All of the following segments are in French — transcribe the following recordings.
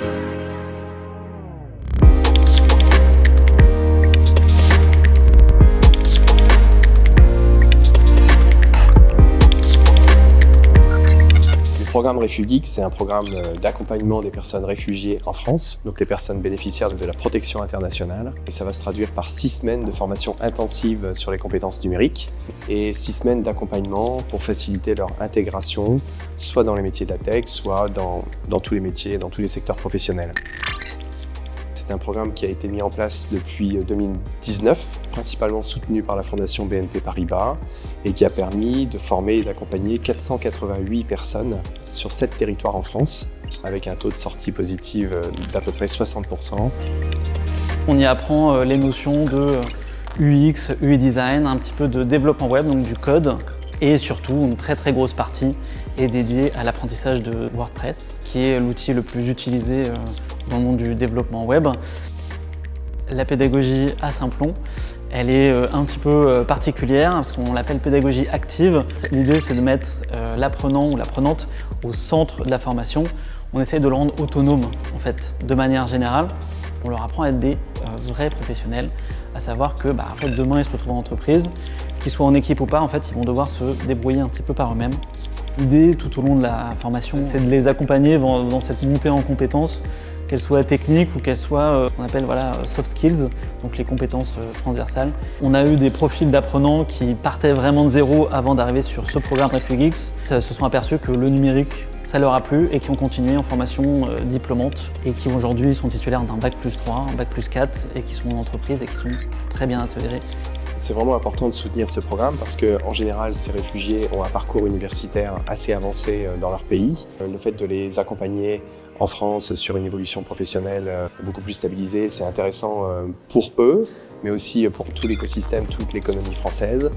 Le programme RefuGeeks, c'est un programme d'accompagnement des personnes réfugiées en France, donc les personnes bénéficiaires de la protection internationale. Et ça va se traduire par 6 semaines de formation intensive sur les compétences numériques et 6 semaines d'accompagnement pour faciliter leur intégration, soit dans les métiers de la tech, soit dans tous les métiers, dans tous les secteurs professionnels. C'est un programme qui a été mis en place depuis 2019, principalement soutenu par la Fondation BNP Paribas et qui a permis de former et d'accompagner 488 personnes sur 7 territoires en France, avec un taux de sortie positive d'à peu près 60%. On y apprend les notions de UX, UI design, un petit peu de développement web, donc du code, et surtout une très grosse partie est dédiée à l'apprentissage de WordPress, qui est l'outil le plus utilisé dans le monde du développement web. La pédagogie à Saint-Plon, elle est un petit peu particulière parce qu'on l'appelle pédagogie active. L'idée, c'est de mettre l'apprenant ou l'apprenante au centre de la formation. On essaye de le rendre autonome, en fait, de manière générale. On leur apprend à être des vrais professionnels, à savoir que en fait, demain, ils se retrouvent en entreprise, qu'ils soient en équipe ou pas, en fait, ils vont devoir se débrouiller un petit peu par eux-mêmes. L'idée, tout au long de la formation, c'est de les accompagner dans cette montée en compétences, qu'elles soient techniques ou qu'elles soient, on appelle soft skills, donc les compétences transversales. On a eu des profils d'apprenants qui partaient vraiment de zéro avant d'arriver sur ce programme RefuGeeks. Se sont aperçus que le numérique, ça leur a plu et qui ont continué en formation diplômante et qui aujourd'hui sont titulaires d'un Bac+3, un Bac+4 et qui sont en entreprise et qui sont très bien intégrés. C'est vraiment important de soutenir ce programme parce qu'en général, ces réfugiés ont un parcours universitaire assez avancé dans leur pays. Le fait de les accompagner en France sur une évolution professionnelle beaucoup plus stabilisée, c'est intéressant pour eux, mais aussi pour tout l'écosystème, toute l'économie française.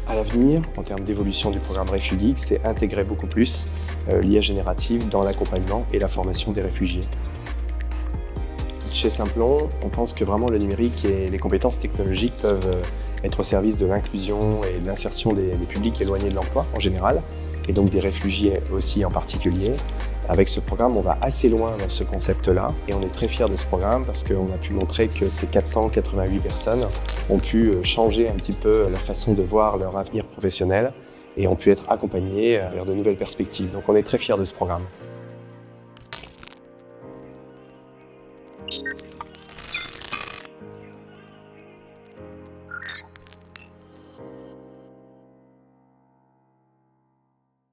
À l'avenir, en termes d'évolution du programme RefuGeeks, c'est intégrer beaucoup plus l'IA générative dans l'accompagnement et la formation des réfugiés. Chez Saint-Plon, on pense que vraiment le numérique et les compétences technologiques peuvent être au service de l'inclusion et de l'insertion des publics éloignés de l'emploi en général, et donc des réfugiés aussi en particulier. Avec ce programme, on va assez loin dans ce concept-là et on est très fiers de ce programme parce qu'on a pu montrer que ces 488 personnes ont pu changer un petit peu leur façon de voir leur avenir professionnel et ont pu être accompagnées vers de nouvelles perspectives. Donc on est très fiers de ce programme.